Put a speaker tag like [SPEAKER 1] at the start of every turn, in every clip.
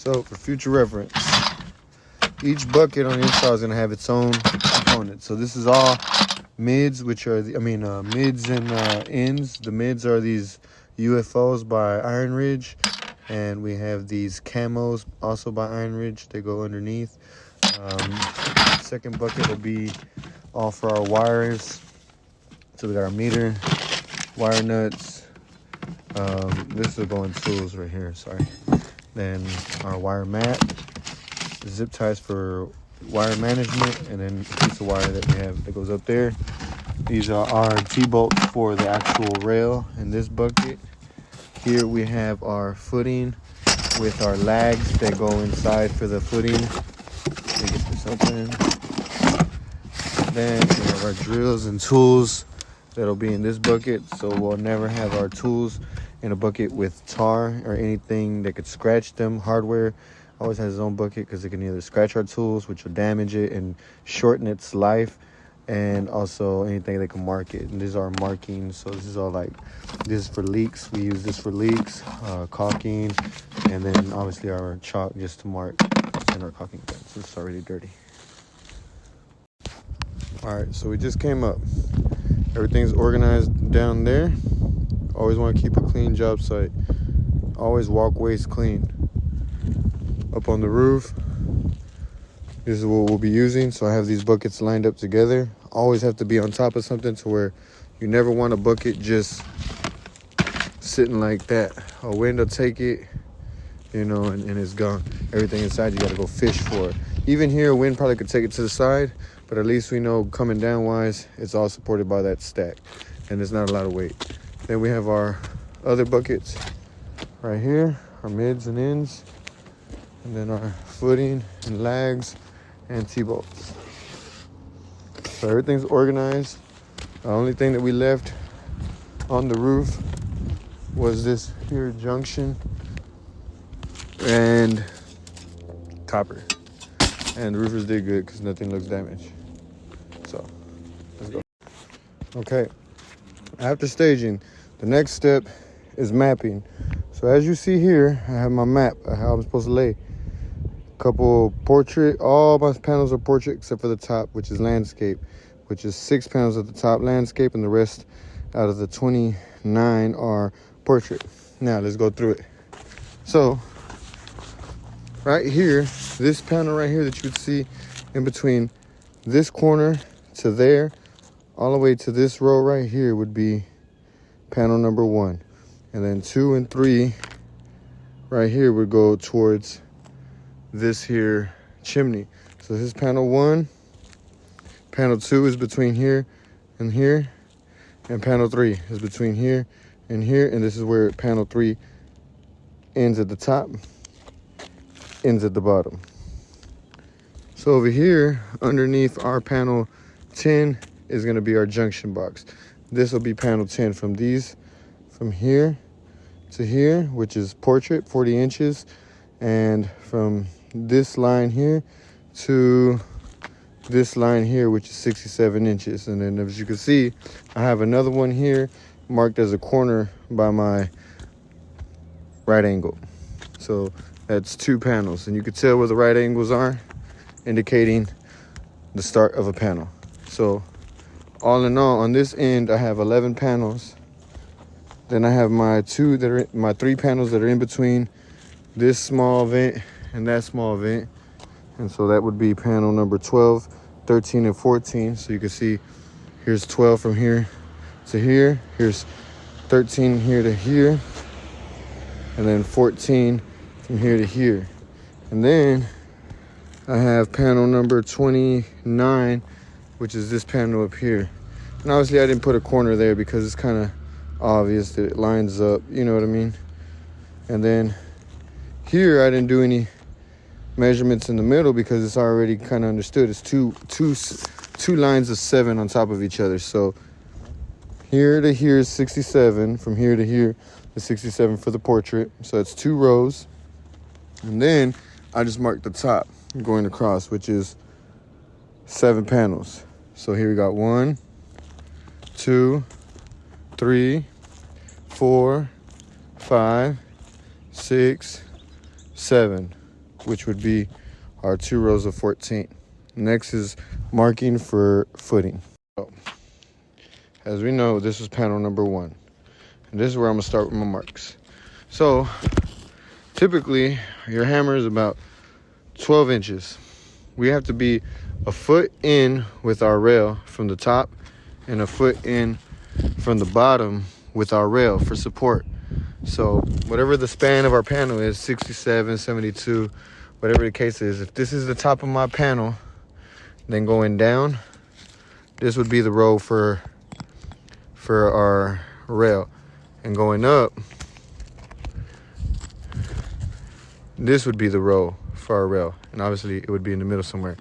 [SPEAKER 1] So for future reference, each bucket on the inside is going to have its own component. So this is all mids, which are mids and ends. The mids are these UFOs by Iron Ridge, and we have these camos also by Iron Ridge. They go underneath. Second bucket will be all for our wires. So we got our meter, wire nuts. This will go in tools right here. Sorry. Then our wire mat, zip ties for wire management, and then a piece of wire that we have that goes up there. These are our T-bolts for the actual rail in this bucket. Here we have our footing with our lags that go inside for the footing. Let me get this open. Then we have our drills and tools that'll be in this bucket. So we'll never have our tools in a bucket with tar or anything that could scratch them. Hardware always has its own bucket because it can either scratch our tools, which will damage it and shorten its life, and also anything that can mark it. And these are markings. So this is all like, this is for leaks. We use this for leaks, caulking, and then obviously our chalk just to mark in our caulking gun. So it's already dirty. All right, so we just came up. Everything's organized down there. Always want to keep a clean job site. Always walkways clean. Up on the roof, this is what we'll be using. So I have these buckets lined up together. Always have to be on top of something to where you never want a bucket just sitting like that. A wind will take it, and it's gone. Everything inside, you got to go fish for it. Even here, a wind probably could take it to the side, but at least we know coming down wise, it's all supported by that stack, and there's not a lot of weight. Then we have our other buckets right here, our mids and ends, and then our footing and lags and T-bolts. So everything's organized. The only thing that we left on the roof was this here junction and copper. And the roofers did good because nothing looks damaged. So let's go. Okay, after staging, the next step is mapping. So as you see here, I have my map of how I'm supposed to lay. Couple portrait, all my panels are portrait except for the top, which is landscape, which is 6 panels at the top landscape, and the rest out of the 29 are portrait. Now let's go through it. So right here, this panel right here that you would see in between this corner to there, all the way to this row right here would be panel number 1. And then 2 and 3 right here would go towards this here chimney. So this is panel 1. Panel 2 is between here and here. And panel 3 is between here and here. And this is where panel 3 ends at the top, ends at the bottom. So over here, underneath our panel 10 is going to be our junction box. This will be panel 10 from here to here, which is portrait, 40 inches. And from this line here to this line here, which is 67 inches. And then as you can see, I have another one here marked as a corner by my right angle. So that's 2 panels. And you can tell where the right angles are, indicating the start of a panel. So all in all, on this end, I have 11 panels. Then I have my 3 panels that are in between this small vent and that small vent. And so that would be panel number 12, 13, and 14. So you can see here's 12 from here to here. Here's 13 here to here. And then 14 from here to here. And then I have panel number 29, which is this panel up here. And obviously I didn't put a corner there because it's kind of obvious that it lines up, you know what I mean? And then here I didn't do any measurements in the middle because it's already kind of understood. It's two lines of 7 on top of each other. So here to here is 67. From here to here is 67 for the portrait. So it's 2 rows. And then I just marked the top going across, which is 7 panels. So here we got 1, 2, 3, 4, 5, 6, 7. which would be our 2 rows of 14. Next is marking for footing. So, as we know, this is panel number 1. And this is where I'm gonna start with my marks. So, typically, your hammer is about 12 inches. We have to be a foot in with our rail from the top and a foot in from the bottom with our rail for support. So whatever the span of our panel is, 67, 72, whatever the case is, if this is the top of my panel, then going down, this would be the row for our rail. And going up, this would be the row for our rail. And obviously it would be in the middle somewhere.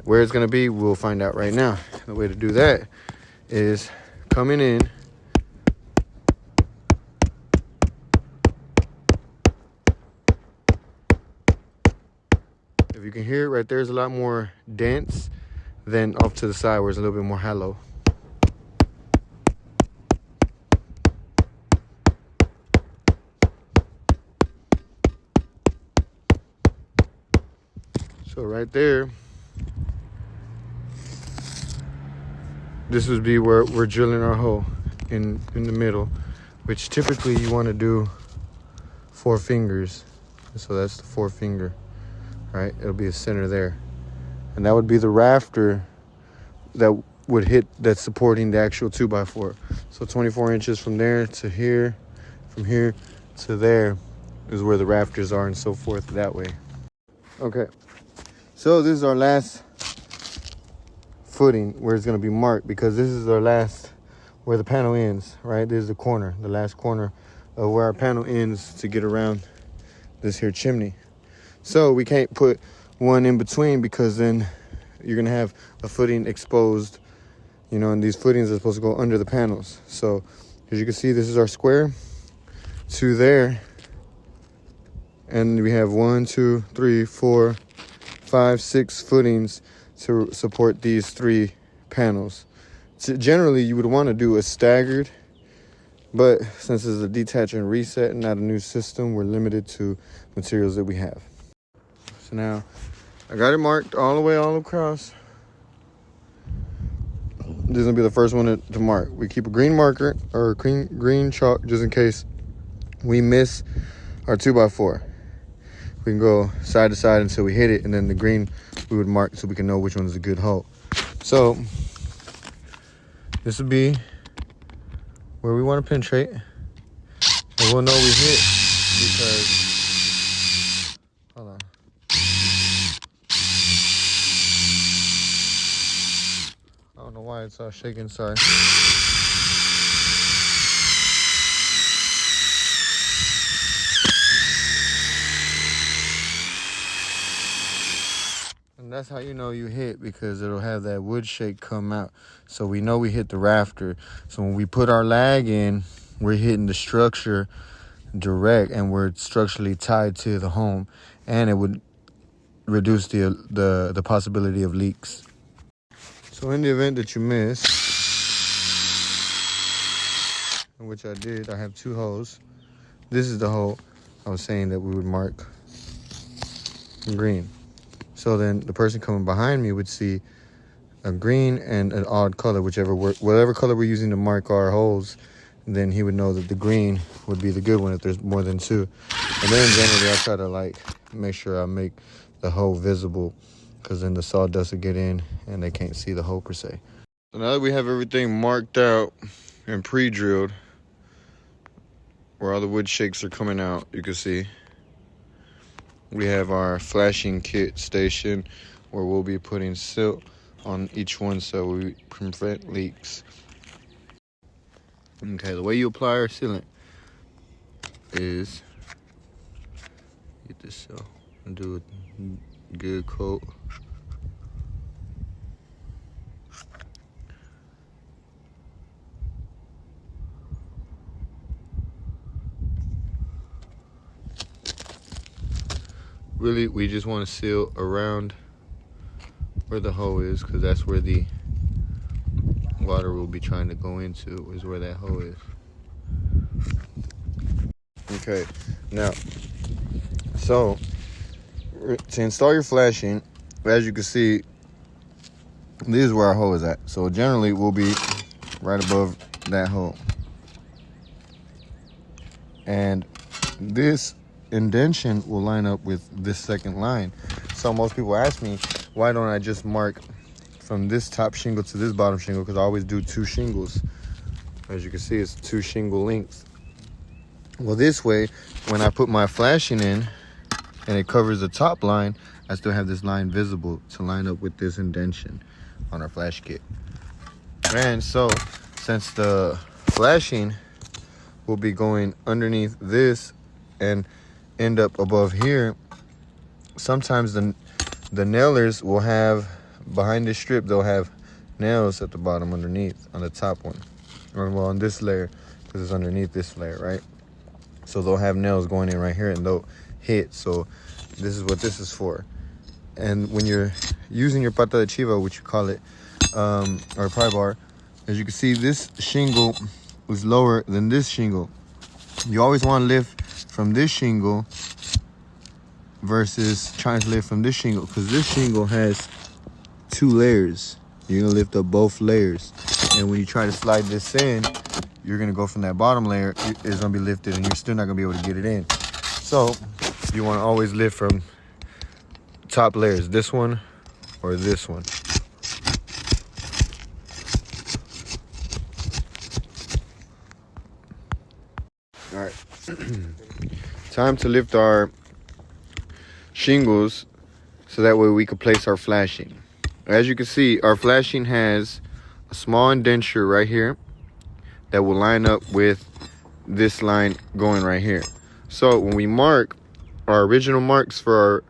[SPEAKER 1] Where it's gonna be, we'll find out right now. The way to do that is coming in, if you can hear it right there, is a lot more dense than off to the side where it's a little bit more hollow. So right there, this would be where we're drilling our hole in the middle, which typically you want to do 4 fingers. So that's the 4th finger, right? It'll be a center there. And that would be the rafter that would hit, that's supporting the actual 2x4. So 24 inches from there to here, from here to there is where the rafters are and so forth that way. Okay. So this is our last footing where it's going to be marked, because this is our last, where the panel ends, right? This is the corner, the last corner of where our panel ends to get around this here chimney. So we can't put one in between, because then you're going to have a footing exposed, you know, and these footings are supposed to go under the panels. So as you can see, this is our square to there. And we have 1, 2, 3, 4, 5, 6 footings to support these 3 panels. So generally, you would want to do a staggered, but since it's a detach and reset and not a new system, we're limited to materials that we have. So now, I got it marked all the way all across. This is gonna be the first one to mark. We keep a green marker or green chalk just in case we miss our 2x4. We can go side to side until we hit it, and then the green we would mark so we can know which one is a good hole. So this would be where we want to penetrate, and we'll know we hit because, hold on. I don't know why it's all shaking, sorry. And that's how you know you hit, because it'll have that wood shake come out. So we know we hit the rafter. So when we put our lag in, we're hitting the structure direct, and we're structurally tied to the home, and it would reduce the possibility of leaks. So in the event that you miss, which I did, I have 2 holes. This is the hole I was saying that we would mark green. So then the person coming behind me would see a green and an odd color, whatever color we're using to mark our holes, then he would know that the green would be the good one if there's more than 2. And then generally I try to make sure I make the hole visible, because then the sawdust will get in and they can't see the hole per se. So now that we have everything marked out and pre-drilled, where all the wood shakes are coming out, you can see we have our flashing kit station where we'll be putting silt on each one so we prevent leaks. Okay, the way you apply our sealant is get this so and do a good coat. Really, we just want to seal around where the hole is, because that's where the water will be trying to go into, is where that hole is. Okay, now, so to install your flashing, as you can see, this is where our hole is at. So generally we'll be right above that hole. And this indentation will line up with this second line. So most people ask me, why don't I just mark from this top shingle to this bottom shingle? Because I always do 2 shingles. As you can see, it's 2 shingle lengths. Well, this way, when I put my flashing in and it covers the top line, I still have this line visible to line up with this indentation on our flash kit. And so, since the flashing will be going underneath this and end up above here, sometimes the nailers will have, behind this strip, they'll have nails at the bottom underneath on the top one. Or, well, on this layer, because it's underneath this layer, right? So they'll have nails going in right here and they'll hit. So this is what this is for. And when you're using your pata de chiva, which you call it, or pry bar, as you can see, this shingle is lower than this shingle. You always want to lift from this shingle versus trying to lift from this shingle, because this shingle has 2 layers. You're gonna lift up both layers, and when you try to slide this in, you're gonna go from that bottom layer, it's gonna be lifted and you're still not gonna be able to get it in. So you want to always lift from top layers, this one or this one. All right. Time to lift our shingles so that way we can place our flashing. As you can see, our flashing has a small indenture right here that will line up with this line going right here. So when we mark our original marks for our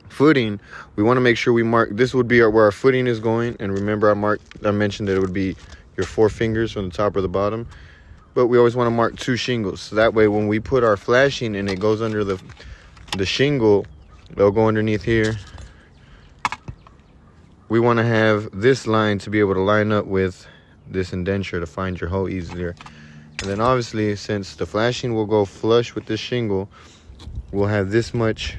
[SPEAKER 1] footing, we want to make sure we mark, this would be where our footing is going. And remember, I mentioned that it would be your 4 fingers from the top or the bottom. But we always want to mark 2 shingles. So that way when we put our flashing and it goes under the shingle, they'll go underneath here. We want to have this line to be able to line up with this indenture to find your hole easier. And then obviously, since the flashing will go flush with this shingle, we'll have this much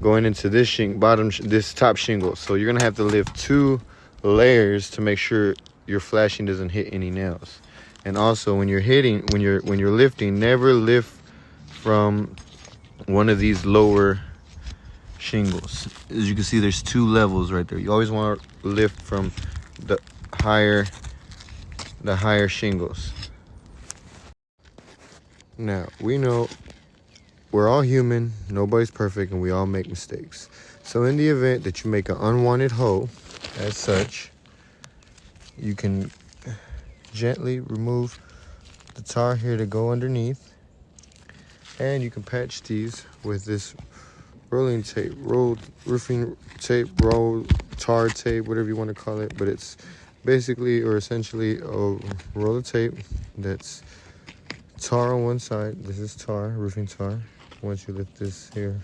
[SPEAKER 1] going into this this top shingle. So you're gonna have to lift 2 layers to make sure your flashing doesn't hit any nails. And also, when you're lifting, never lift from one of these lower shingles. As you can see, there's 2 levels right there. You always want to lift from the higher shingles. Now, we know we're all human, nobody's perfect, and we all make mistakes. So in the event that you make an unwanted hole, as such, you can gently remove the tar here to go underneath, and you can patch these with this rolling tape, roofing tape, tar tape, whatever you want to call it. But it's basically, or essentially, a roll of tape that's tar on one side. This is tar, roofing tar. Once you lift this here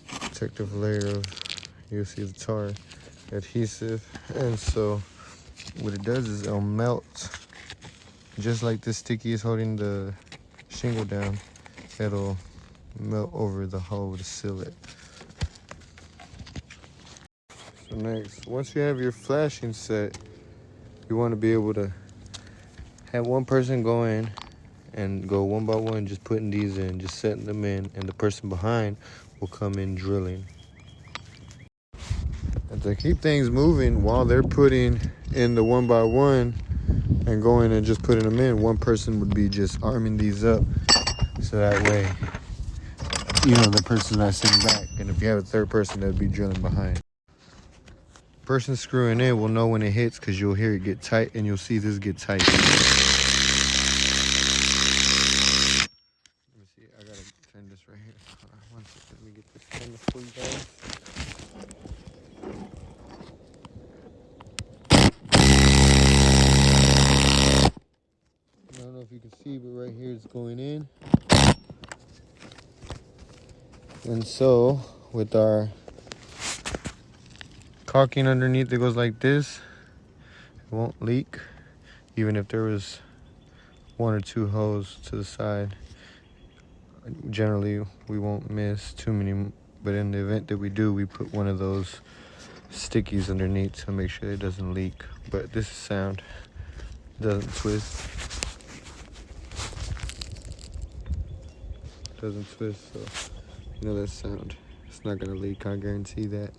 [SPEAKER 1] protective layer of, you'll see the tar adhesive. And so what it does is it'll melt, just like this sticky is holding the shingle down. It'll melt over the hole to seal it. So next, once you have your flashing set, you want to be able to have one person go in and go one by one, just putting these in, just setting them in, and the person behind will come in drilling. And to keep things moving while they're putting in the one by one and going and just putting them in, one person would be just arming these up, so that way, you know, the person's not sitting back. And if you have a third person, that would be drilling behind. Person screwing in will know when it hits, because you'll hear it get tight, and you'll see this get tight. I gotta turn this right here. Hold on 1 second. Let me get this camera for you guys. I don't know if you can see, but right here it's going in. And so, with our caulking underneath, it goes like this. It won't leak, even if there was 1 or 2 holes to the side. Generally, we won't miss too many but in the event that we do, we put one of those stickies underneath to make sure it doesn't leak. But this is sound, doesn't twist. Doesn't twist, so you know that's sound. It's not gonna leak, I guarantee that.